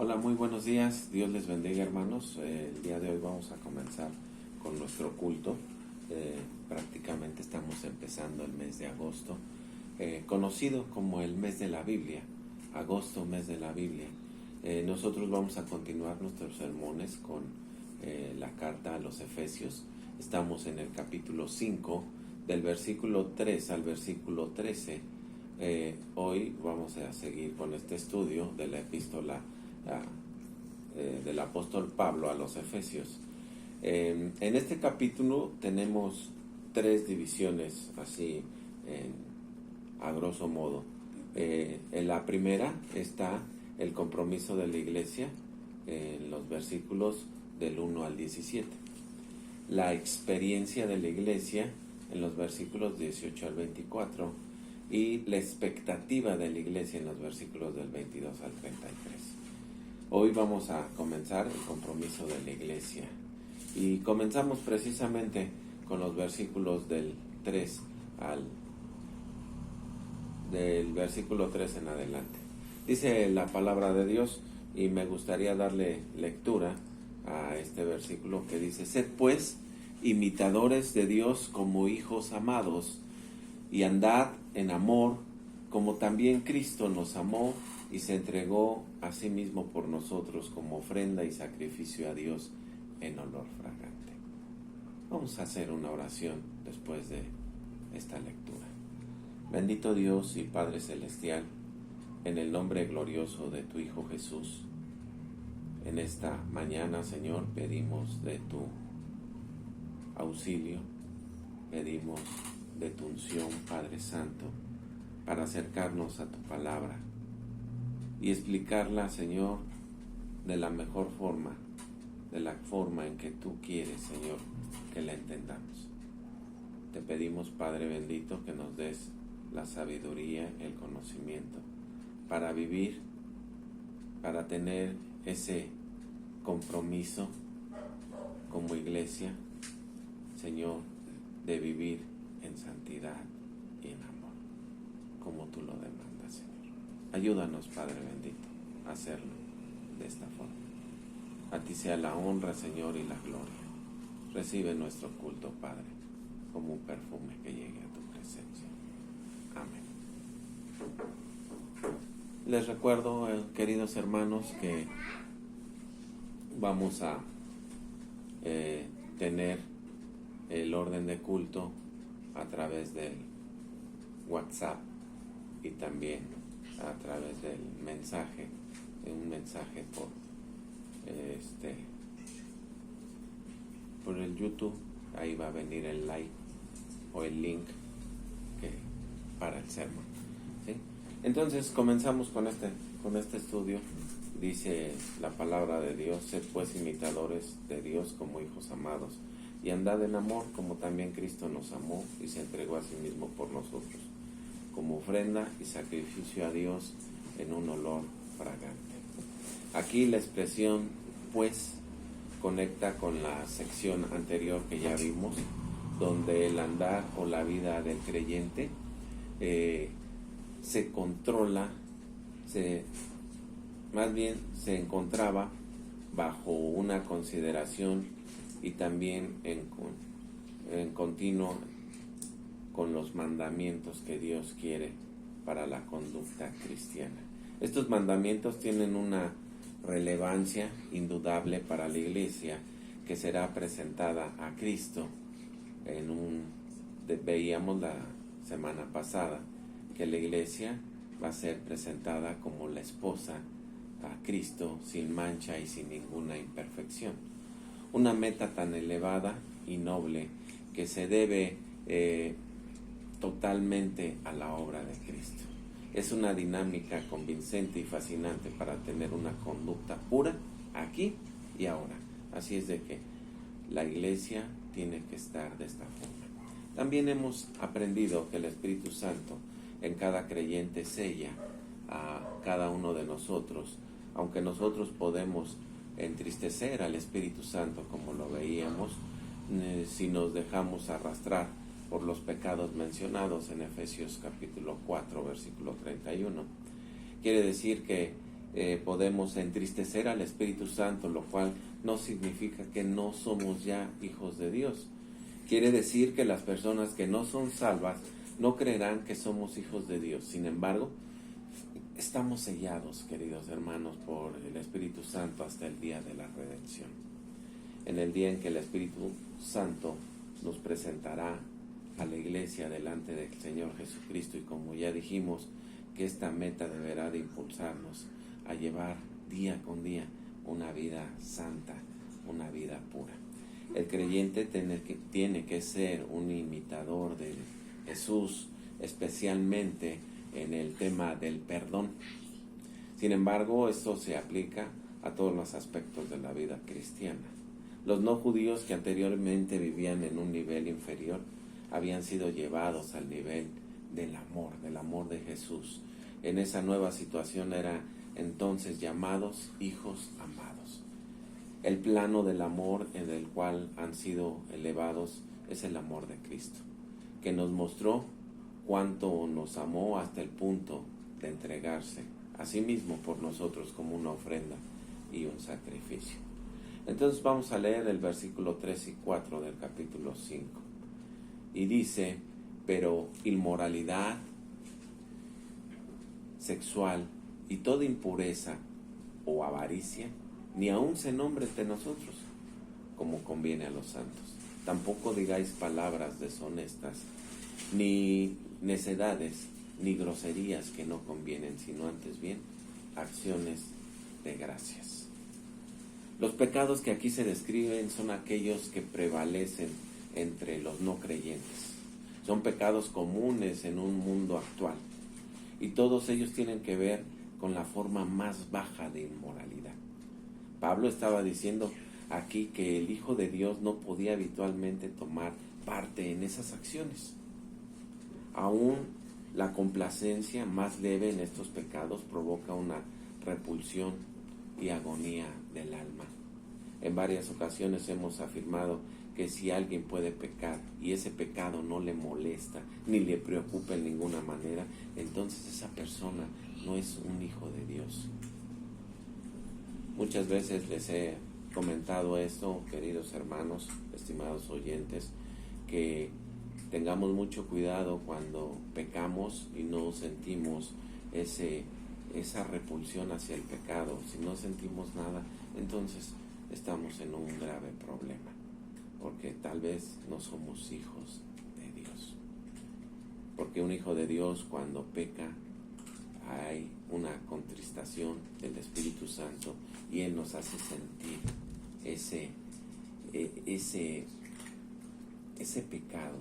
Hola, muy buenos días. Dios les bendiga, hermanos. El día de hoy vamos a comenzar con nuestro culto. Prácticamente estamos empezando el mes de agosto, conocido como el mes de la Biblia. Agosto, mes de la Biblia. Nosotros vamos a continuar nuestros sermones con la carta a los Efesios. Estamos en el capítulo 5, del versículo 3 al versículo 13. Hoy vamos a seguir con este estudio de la epístola del apóstol Pablo a los Efesios. En este capítulo tenemos tres divisiones, así a grosso modo. En la primera está el compromiso de la iglesia, en los versículos del 1 al 17. La experiencia de la iglesia, en los versículos 18 al 24. Y la expectativa de la iglesia, en los versículos del 22 al 33. Hoy vamos a comenzar el compromiso de la iglesia. Y comenzamos precisamente con los versículos del versículo 3 en adelante. Dice la palabra de Dios, y me gustaría darle lectura a este versículo que dice: Sed pues imitadores de Dios como hijos amados, y andad en amor, como también Cristo nos amó y se entregó a sí mismo por nosotros como ofrenda y sacrificio a Dios en olor fragante. Vamos a hacer una oración después de esta lectura. Bendito Dios y Padre Celestial, en el nombre glorioso de tu Hijo Jesús, en esta mañana, Señor, pedimos de tu auxilio, pedimos de tu unción, Padre Santo, para acercarnos a tu palabra y explicarla, Señor, de la mejor forma, de la forma en que tú quieres, Señor, que la entendamos. Te pedimos, Padre bendito, que nos des la sabiduría, el conocimiento, para vivir, para tener ese compromiso como iglesia, Señor, de vivir en santidad y en amor, como tú lo demandas, Señor. Ayúdanos, Padre bendito, a hacerlo de esta forma. A ti sea la honra, Señor, y la gloria. Recibe nuestro culto, Padre, como un perfume que llegue a tu presencia. Amén. Les recuerdo, queridos hermanos, que vamos a tener el orden de culto a través del WhatsApp y también a través del mensaje, un mensaje por el YouTube. Ahí va a venir el like o el link para el sermón, ¿sí? Entonces comenzamos con este estudio. Dice la palabra de Dios: sed pues imitadores de Dios como hijos amados, y andad en amor, como también Cristo nos amó y se entregó a sí mismo por nosotros, como ofrenda y sacrificio a Dios en un olor fragante. Aquí la expresión pues conecta con la sección anterior que ya vimos, donde el andar o la vida del creyente se controla, más bien se encontraba bajo una consideración y también en continuo con los mandamientos que Dios quiere para la conducta cristiana. Estos mandamientos tienen una relevancia indudable para la iglesia, que será presentada a Cristo veíamos la semana pasada que la iglesia va a ser presentada como la esposa a Cristo, sin mancha y sin ninguna imperfección. Una meta tan elevada y noble que se debe totalmente a la obra de Cristo. Es una dinámica convincente y fascinante para tener una conducta pura aquí y ahora. Así es de que la iglesia tiene que estar de esta forma. También hemos aprendido que el Espíritu Santo en cada creyente sella a cada uno de nosotros, aunque nosotros podemos entristecer al Espíritu Santo, como lo veíamos, si nos dejamos arrastrar por los pecados mencionados en Efesios capítulo 4, versículo 31. Quiere decir que podemos entristecer al Espíritu Santo, lo cual no significa que no somos ya hijos de Dios. Quiere decir que las personas que no son salvas no creerán que somos hijos de Dios. Sin embargo, estamos sellados, queridos hermanos, por el Espíritu Santo hasta el día de la redención. En el día en que el Espíritu Santo nos presentará a la iglesia delante del Señor Jesucristo, y como ya dijimos, que esta meta deberá de impulsarnos a llevar día con día una vida santa, una vida pura. El creyente tiene que ser un imitador de Jesús, especialmente en el tema del perdón. Sin embargo, esto se aplica a todos los aspectos de la vida cristiana. Los no judíos que anteriormente vivían en un nivel inferior habían sido llevados al nivel del amor de Jesús. En esa nueva situación eran entonces llamados hijos amados. El plano del amor en el cual han sido elevados es el amor de Cristo, que nos mostró cuánto nos amó hasta el punto de entregarse a sí mismo por nosotros como una ofrenda y un sacrificio. Entonces vamos a leer el versículo 3 y 4 del capítulo 5. Y dice: pero inmoralidad sexual y toda impureza o avaricia, ni aun se nombre entre nosotros, como conviene a los santos. Tampoco digáis palabras deshonestas, ni necedades, ni groserías que no convienen, sino antes bien acciones de gracias. Los pecados que aquí se describen son aquellos que prevalecen entre los no creyentes. Son pecados comunes en un mundo actual, y todos ellos tienen que ver con la forma más baja de inmoralidad. Pablo estaba diciendo aquí que el Hijo de Dios no podía habitualmente tomar parte en esas acciones. Aún la complacencia más leve en estos pecados provoca una repulsión y agonía del alma. En varias ocasiones hemos afirmado que si alguien puede pecar y ese pecado no le molesta ni le preocupa en ninguna manera, entonces esa persona no es un hijo de Dios. Muchas veces les he comentado esto, queridos hermanos, estimados oyentes, que tengamos mucho cuidado cuando pecamos y no sentimos esa repulsión hacia el pecado. Si no sentimos nada, entonces estamos en un grave problema, porque tal vez no somos hijos de Dios. Porque un hijo de Dios, cuando peca, hay una contristación del Espíritu Santo y Él nos hace sentir ese pecado,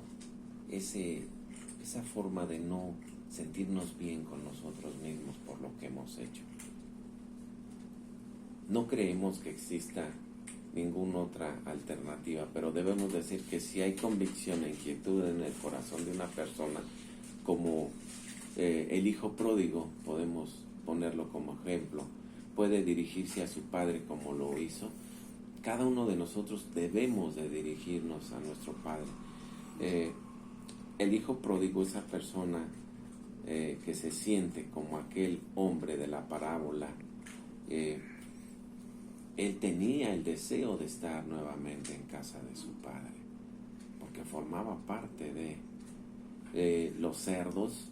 esa forma de no sentirnos bien con nosotros mismos por lo que hemos hecho. No creemos que exista ninguna otra alternativa, pero debemos decir que si hay convicción e inquietud en el corazón de una persona, como el hijo pródigo, podemos ponerlo como ejemplo, puede dirigirse a su padre como lo hizo. Cada uno de nosotros debemos de dirigirnos a nuestro padre. El hijo pródigo, esa persona que se siente como aquel hombre de la parábola, él tenía el deseo de estar nuevamente en casa de su padre, porque formaba parte de los cerdos.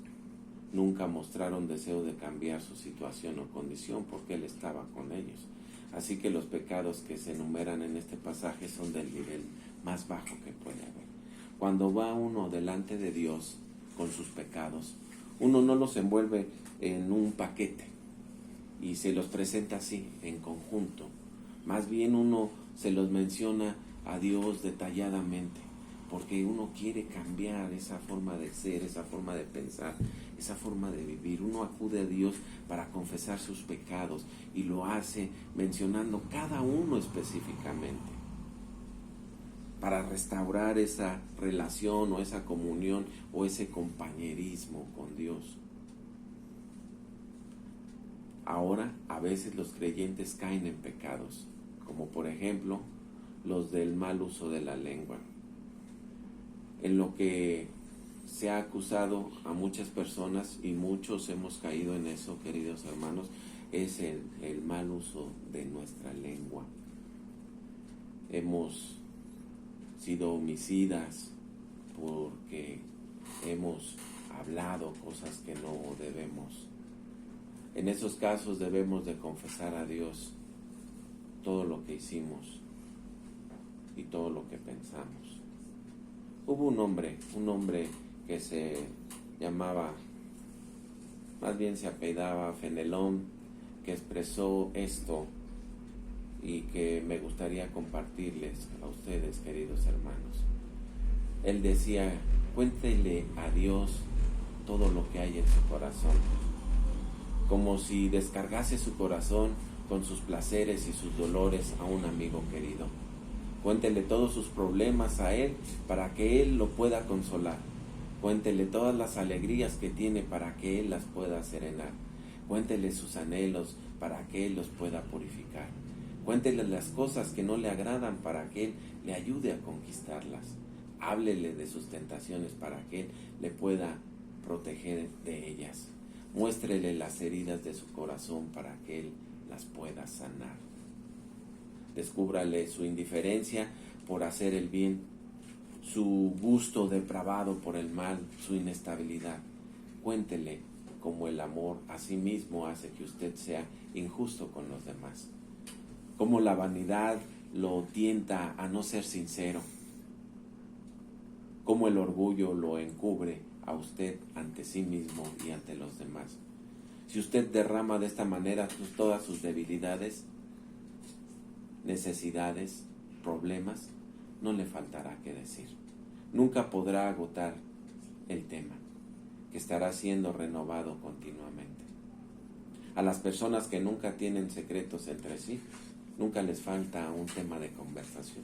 Nunca mostraron deseo de cambiar su situación o condición porque él estaba con ellos. Así que los pecados que se enumeran en este pasaje son del nivel más bajo que puede haber. Cuando va uno delante de Dios con sus pecados, uno no los envuelve en un paquete y se los presenta así, en conjunto. Más bien uno se los menciona a Dios detalladamente, porque uno quiere cambiar esa forma de ser, esa forma de pensar, esa forma de vivir. Uno acude a Dios para confesar sus pecados y lo hace mencionando cada uno específicamente, para restaurar esa relación o esa comunión o ese compañerismo con Dios. Ahora, a veces los creyentes caen en pecados, como por ejemplo los del mal uso de la lengua, en lo que se ha acusado a muchas personas, y muchos hemos caído en eso, queridos hermanos, es el mal uso de nuestra lengua. Hemos sido homicidas porque hemos hablado cosas que no debemos. En esos casos debemos de confesar a Dios todo lo que hicimos y todo lo que pensamos. Hubo un hombre que se llamaba, más bien se apellidaba Fenelón, que expresó esto y que me gustaría compartirles a ustedes, queridos hermanos. Él decía: cuéntele a Dios todo lo que hay en su corazón, como si descargase su corazón con sus placeres y sus dolores a un amigo querido. Cuéntele todos sus problemas a Él para que Él lo pueda consolar. Cuéntele todas las alegrías que tiene para que Él las pueda serenar. Cuéntele sus anhelos para que Él los pueda purificar. Cuéntele las cosas que no le agradan para que Él le ayude a conquistarlas. Háblele de sus tentaciones para que Él le pueda proteger de ellas. Muéstrele las heridas de su corazón para que Él las pueda sanar. Descúbrale su indiferencia por hacer el bien, su gusto depravado por el mal, su inestabilidad. Cuéntele cómo el amor a sí mismo hace que usted sea injusto con los demás. Cómo la vanidad lo tienta a no ser sincero. Cómo el orgullo lo encubre a usted ante sí mismo y ante los demás. Si usted derrama de esta manera todas sus debilidades, necesidades, problemas, no le faltará que decir. Nunca podrá agotar el tema, que estará siendo renovado continuamente. A las personas que nunca tienen secretos entre sí, nunca les falta un tema de conversación.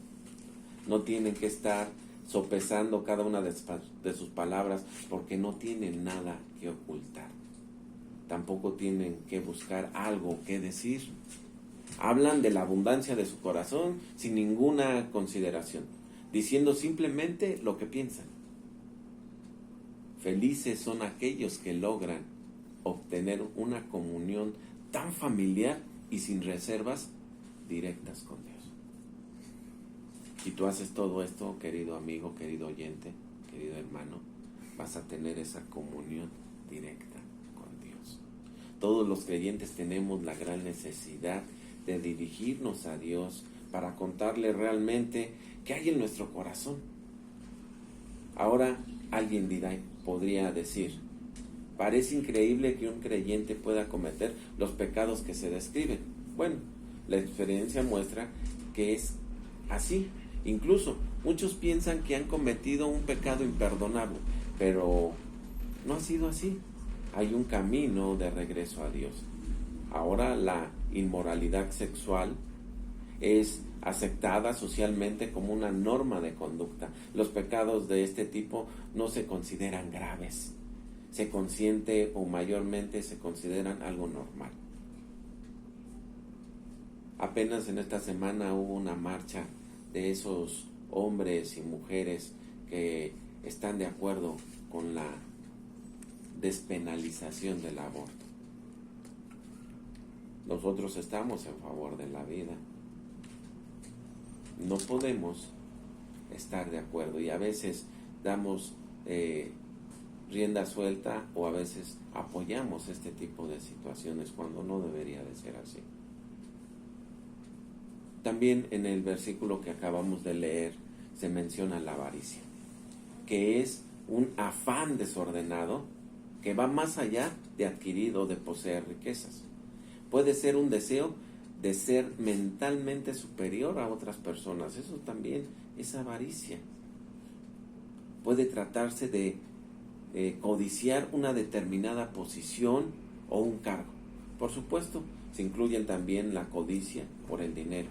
No tienen que estar sopesando cada una de sus palabras porque no tienen nada que ocultar. Tampoco tienen que buscar algo que decir. Hablan de la abundancia de su corazón sin ninguna consideración, diciendo simplemente lo que piensan. Felices son aquellos que logran obtener una comunión tan familiar y sin reservas directas con Dios. Si tú haces todo esto, querido amigo, querido oyente, querido hermano, vas a tener esa comunión directa con Dios. Todos los creyentes tenemos la gran necesidad de dirigirnos a Dios para contarle realmente qué hay en nuestro corazón. Ahora alguien podría decir: parece increíble que un creyente pueda cometer los pecados que se describen. Bueno, la experiencia muestra que es así. Incluso muchos piensan que han cometido un pecado imperdonable, pero no ha sido así. Hay un camino de regreso a Dios. Ahora la inmoralidad sexual es aceptada socialmente como una norma de conducta. Los pecados de este tipo no se consideran graves. Se consiente o mayormente se consideran algo normal. Apenas en esta semana hubo una marcha de esos hombres y mujeres que están de acuerdo con la despenalización del aborto. Nosotros estamos en favor de la vida. No podemos estar de acuerdo y a veces damos rienda suelta o a veces apoyamos este tipo de situaciones cuando no debería de ser así. También en el versículo que acabamos de leer se menciona la avaricia, que es un afán desordenado que va más allá de adquirir o de poseer riquezas. Puede ser un deseo de ser mentalmente superior a otras personas. Eso también es avaricia. Puede tratarse de codiciar una determinada posición o un cargo. Por supuesto, se incluyen también la codicia por el dinero.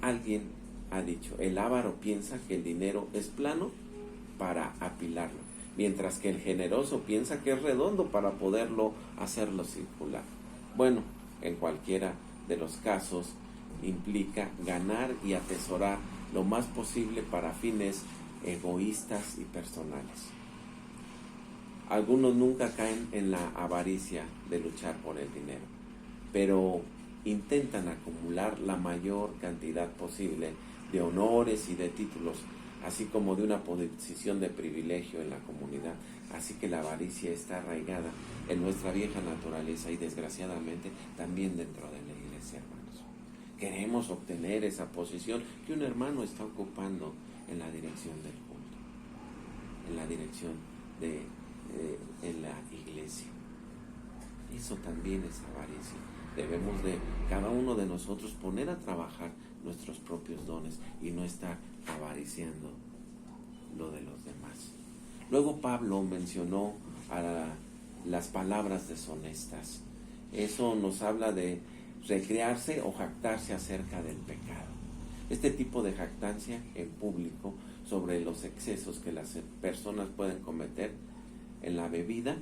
Alguien ha dicho: el avaro piensa que el dinero es plano para apilarlo, mientras que el generoso piensa que es redondo para poderlo hacerlo circular. Bueno, en cualquiera de los casos implica ganar y atesorar lo más posible para fines egoístas y personales. Algunos nunca caen en la avaricia de luchar por el dinero. pero intentan acumular la mayor cantidad posible de honores y de títulos, así como de una posición de privilegio en la comunidad. Así que la avaricia está arraigada en nuestra vieja naturaleza y desgraciadamente también dentro de la iglesia, hermanos. Queremos obtener esa posición que un hermano está ocupando en la dirección del culto, en la dirección en la iglesia. Eso también es avaricia. Debemos de cada uno de nosotros poner a trabajar nuestros propios dones y no estar avariciando lo de los demás. Luego Pablo mencionó a las palabras deshonestas. Eso nos habla de recrearse o jactarse acerca del pecado. Este tipo de jactancia en público sobre los excesos que las personas pueden cometer en la bebida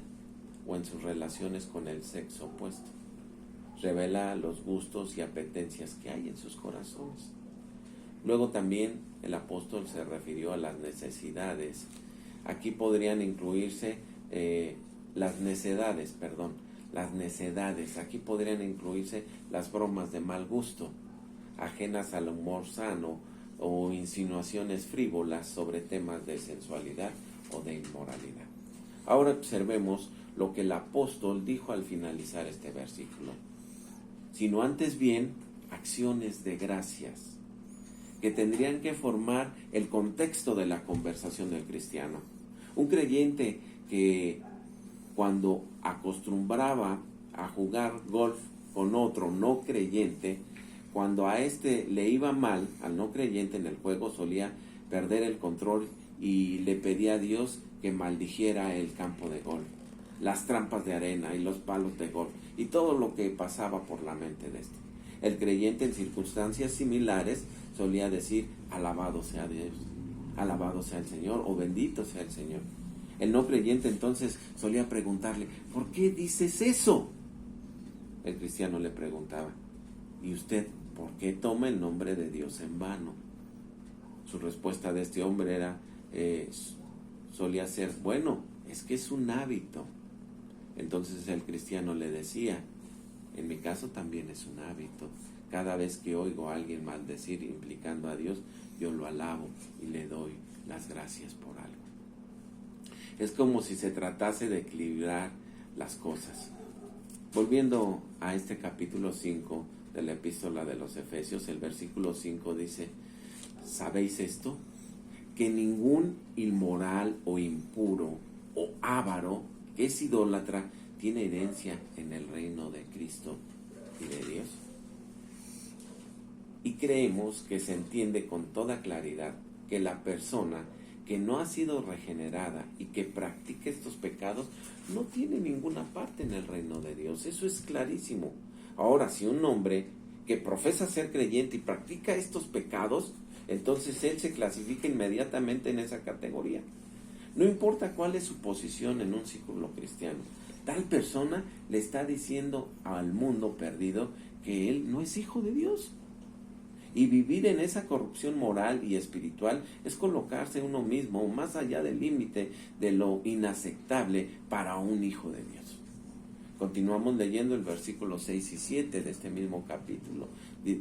o en sus relaciones con el sexo opuesto. Revela los gustos y apetencias que hay en sus corazones. Luego también el apóstol se refirió a las necesidades. Aquí podrían incluirse las necedades. Aquí podrían incluirse las bromas de mal gusto, ajenas al humor sano, o insinuaciones frívolas sobre temas de sensualidad o de inmoralidad. Ahora observemos lo que el apóstol dijo al finalizar este versículo. Sino antes bien acciones de gracias, que tendrían que formar el contexto de la conversación del cristiano. Un creyente que cuando acostumbraba a jugar golf con otro no creyente, cuando a este le iba mal, al no creyente en el juego, solía perder el control y le pedía a Dios que maldijera el campo de golf, las trampas de arena y los palos de golf y todo lo que pasaba por la mente de este. El creyente en circunstancias similares solía decir: alabado sea Dios, alabado sea el Señor, o bendito sea el Señor. El no creyente entonces solía preguntarle: ¿por qué dices eso? El cristiano le preguntaba: ¿y usted por qué toma el nombre de Dios en vano? Su respuesta de este hombre era, solía ser: bueno, es que es un hábito. Entonces el cristiano le decía: en mi caso también es un hábito. Cada vez que oigo a alguien maldecir implicando a Dios, yo lo alabo y le doy las gracias por algo. Es como si se tratase de equilibrar las cosas. Volviendo a este capítulo 5 de la epístola de los Efesios, el versículo 5 dice: ¿sabéis esto? Que ningún inmoral o impuro o avaro que es idólatra tiene herencia en el reino de Cristo y de Dios. Y creemos que se entiende con toda claridad que la persona que no ha sido regenerada y que practica estos pecados no tiene ninguna parte en el reino de Dios. Eso es clarísimo. Ahora, si un hombre que profesa ser creyente y practica estos pecados, entonces él se clasifica inmediatamente en esa categoría. No importa cuál es su posición en un círculo cristiano, tal persona le está diciendo al mundo perdido que él no es hijo de Dios. Y vivir en esa corrupción moral y espiritual es colocarse uno mismo más allá del límite de lo inaceptable para un hijo de Dios. Continuamos leyendo el versículo 6 y 7 de este mismo capítulo,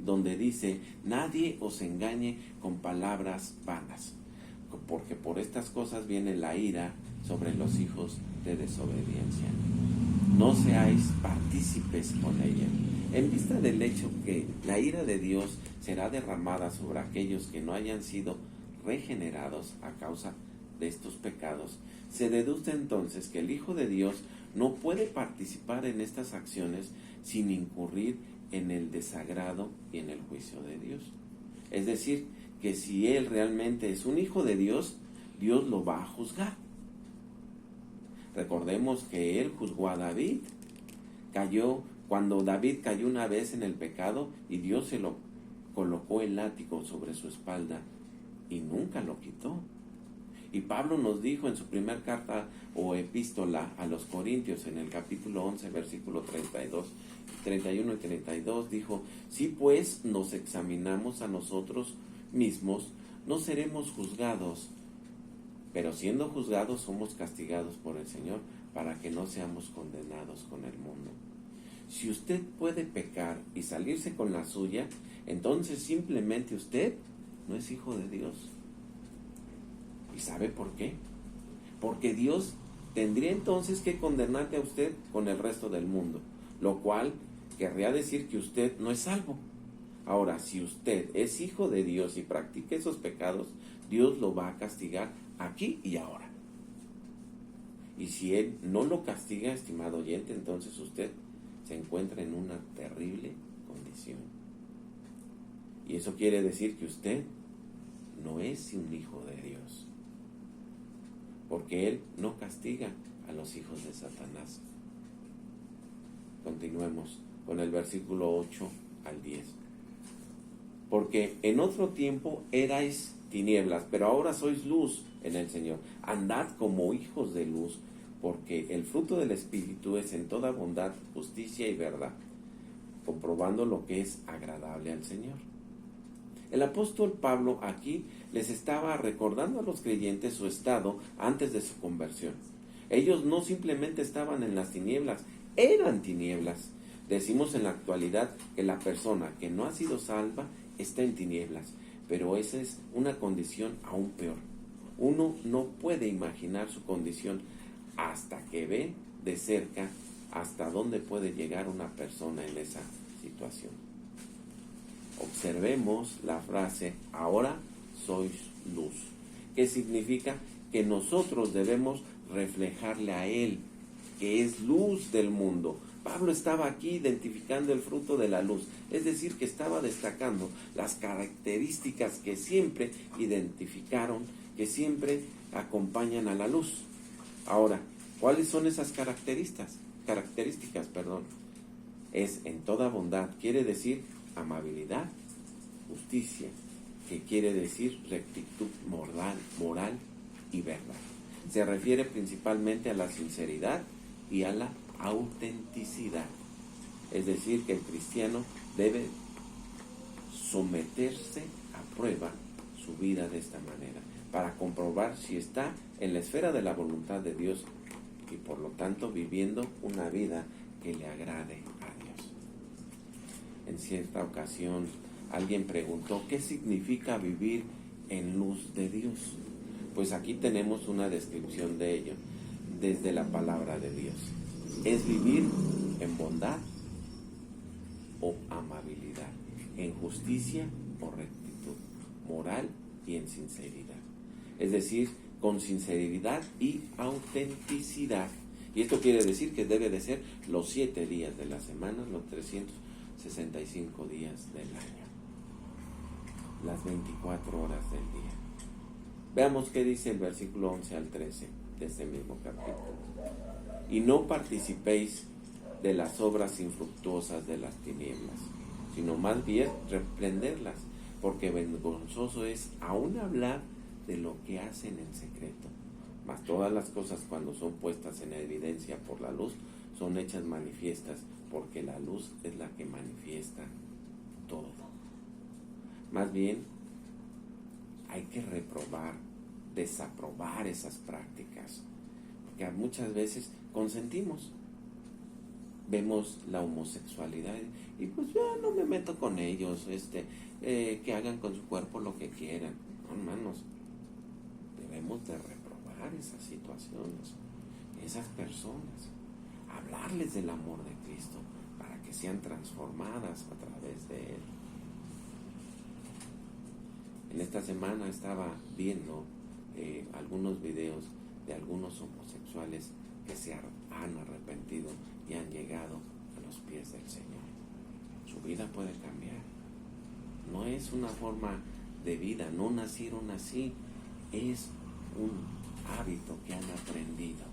donde dice: nadie os engañe con palabras vanas, porque por estas cosas viene la ira sobre los hijos de desobediencia. No seáis partícipes con ella, en vista del hecho que la ira de Dios será derramada sobre aquellos que no hayan sido regenerados a causa de estos pecados. Se deduce entonces que el Hijo de Dios no puede participar en estas acciones sin incurrir en el desagrado y en el juicio de Dios. Es decir, que si él realmente es un hijo de Dios, Dios lo va a juzgar. Recordemos que él juzgó a David. Cuando David cayó una vez en el pecado y Dios se lo colocó el látigo sobre su espalda y nunca lo quitó. Y Pablo nos dijo en su primer carta o epístola a los Corintios, en el capítulo 11, versículo 31 y 32, dijo: si pues nos examinamos a nosotros mismos, no seremos juzgados, pero siendo juzgados somos castigados por el Señor, para que no seamos condenados con el mundo. Si usted puede pecar y salirse con la suya, entonces simplemente usted no es hijo de Dios. ¿Y sabe por qué? Porque Dios tendría entonces que condenarte a usted con el resto del mundo, lo cual querría decir que usted no es salvo. Ahora, si usted es hijo de Dios y practica esos pecados, Dios lo va a castigar aquí y ahora. Y si Él no lo castiga, estimado oyente, entonces usted se encuentra en una terrible condición. Y eso quiere decir que usted no es un hijo de Dios, porque Él no castiga a los hijos de Satanás. Continuemos con el versículo 8 al 10. Porque en otro tiempo erais tinieblas, pero ahora sois luz en el Señor. Andad como hijos de luz, porque el fruto del Espíritu es en toda bondad, justicia y verdad, comprobando lo que es agradable al Señor. El apóstol Pablo aquí les estaba recordando a los creyentes su estado antes de su conversión. Ellos no simplemente estaban en las tinieblas, eran tinieblas. Decimos en la actualidad que la persona que no ha sido salva está en tinieblas, pero esa es una condición aún peor. Uno no puede imaginar su condición hasta que ve de cerca hasta dónde puede llegar una persona en esa situación. Observemos la frase, ahora sois luz, que significa que nosotros debemos reflejarle a Él, que es luz del mundo. Pablo estaba aquí identificando el fruto de la luz, es decir, que estaba destacando las características que siempre identificaron, que siempre acompañan a la luz. Ahora, ¿cuáles son esas características? Es en toda bondad, quiere decir amabilidad, justicia, que quiere decir rectitud moral y verdad. Se refiere principalmente a la sinceridad y a la autenticidad. Es decir, que el cristiano debe someterse a prueba su vida de esta manera, para comprobar si está en la esfera de la voluntad de Dios y por lo tanto viviendo una vida que le agrade a Dios. En cierta ocasión alguien preguntó, ¿qué significa vivir en luz de Dios? Pues aquí tenemos una descripción de ello desde la palabra de Dios. Es vivir en bondad o amabilidad, en justicia o rectitud, moral y en sinceridad. Es decir, con sinceridad y autenticidad. Y esto quiere decir que debe de ser los 7 días de la semana, los 365 días del año, las 24 horas del día. Veamos qué dice el versículo 11 al 13 de este mismo capítulo. Y no participéis de las obras infructuosas de las tinieblas, sino más bien reprenderlas, porque vergonzoso es aún hablar de lo que hacen en secreto. Mas todas las cosas, cuando son puestas en evidencia por la luz, son hechas manifiestas, porque la luz es la que manifiesta todo. Más bien, hay que reprobar, desaprobar esas prácticas, porque muchas veces consentimos. Vemos la homosexualidad y pues yo no me meto con ellos, que hagan con su cuerpo lo que quieran. No, hermanos, debemos de reprobar esas situaciones, esas personas, hablarles del amor de Cristo para que sean transformadas a través de Él. En esta semana estaba viendo algunos videos de algunos homosexuales que se han arrepentido y han llegado a los pies del Señor. Su vida puede cambiar. No es una forma de vida, no nacieron así, es un hábito que han aprendido.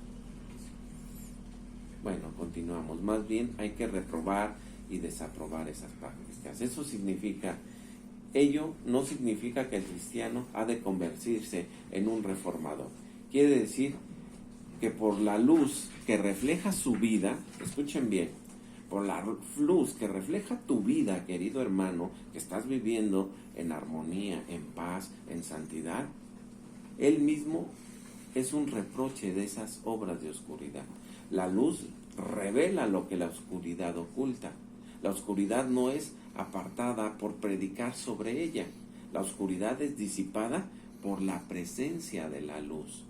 Bueno, continuamos. Más bien hay que reprobar y desaprobar esas prácticas. Eso significa, ello no significa que el cristiano ha de convertirse en un reformador. Quiere decir que por la luz que refleja su vida, escuchen bien, por la luz que refleja tu vida, querido hermano, que estás viviendo en armonía, en paz, en santidad, Él mismo es un reproche de esas obras de oscuridad. La luz revela lo que la oscuridad oculta. La oscuridad no es apartada por predicar sobre ella. La oscuridad es disipada por la presencia de la luz.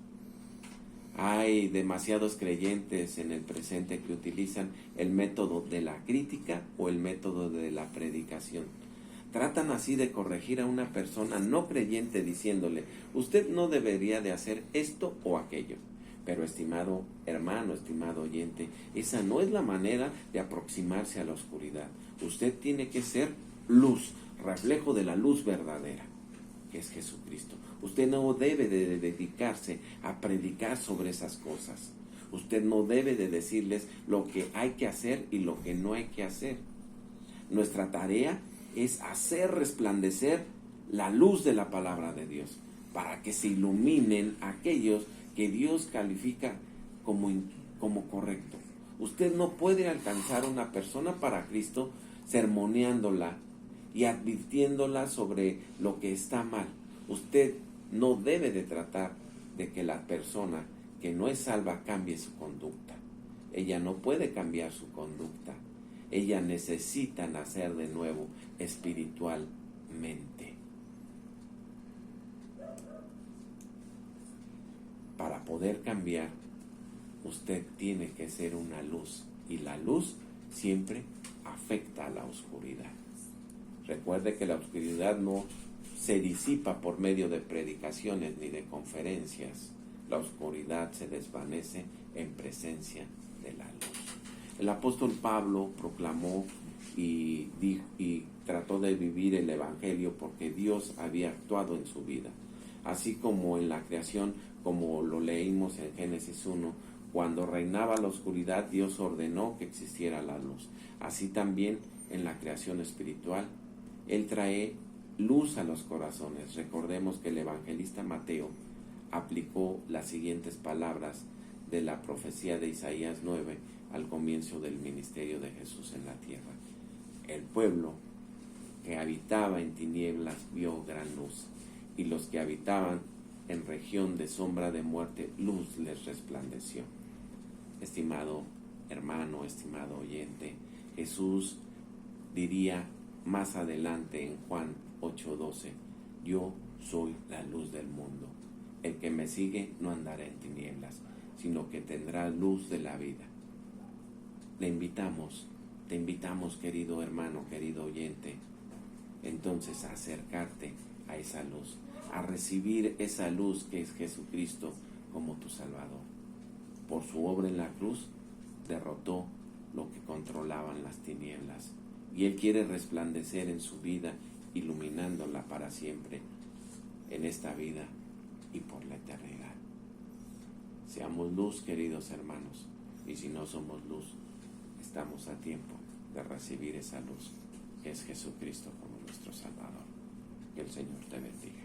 Hay demasiados creyentes en el presente que utilizan el método de la crítica o el método de la predicación. Tratan así de corregir a una persona no creyente diciéndole: usted no debería de hacer esto o aquello. Pero estimado hermano, estimado oyente, esa no es la manera de aproximarse a la oscuridad. Usted tiene que ser luz, reflejo de la luz verdadera, que es Jesucristo. Usted no debe de dedicarse a predicar sobre esas cosas. Usted no debe de decirles lo que hay que hacer y lo que no hay que hacer. Nuestra tarea es hacer resplandecer la luz de la palabra de Dios, para que se iluminen aquellos que Dios califica como correcto. Usted no puede alcanzar a una persona para Cristo sermoneándola y advirtiéndola sobre lo que está mal. Usted no debe de tratar de que la persona que no es salva cambie su conducta. Ella no puede cambiar su conducta. Ella necesita nacer de nuevo espiritualmente. Para poder cambiar, usted tiene que ser una luz, y la luz siempre afecta a la oscuridad. Recuerde que la oscuridad no se disipa por medio de predicaciones ni de conferencias. La oscuridad se desvanece en presencia de la luz. El apóstol Pablo proclamó y trató de vivir el evangelio porque Dios había actuado en su vida. Así como en la creación, como lo leímos en Génesis 1, cuando reinaba la oscuridad, Dios ordenó que existiera la luz. Así también en la creación espiritual, Él trae luz a los corazones. Recordemos que el evangelista Mateo aplicó las siguientes palabras de la profecía de Isaías 9 al comienzo del ministerio de Jesús en la tierra. El pueblo que habitaba en tinieblas vio gran luz, y los que habitaban en región de sombra de muerte, luz les resplandeció. Estimado hermano, estimado oyente, Jesús diría más adelante en Juan 8:12: yo soy la luz del mundo. El que me sigue no andará en tinieblas, sino que tendrá luz de la vida. Te invitamos, querido hermano, querido oyente, entonces a acercarte a esa luz, a recibir esa luz que es Jesucristo como tu Salvador. Por su obra en la cruz derrotó lo que controlaban las tinieblas, y Él quiere resplandecer en su vida, iluminándola para siempre, en esta vida y por la eternidad. Seamos luz, queridos hermanos, y si no somos luz, estamos a tiempo de recibir esa luz, que es Jesucristo como nuestro Salvador. Que el Señor te bendiga.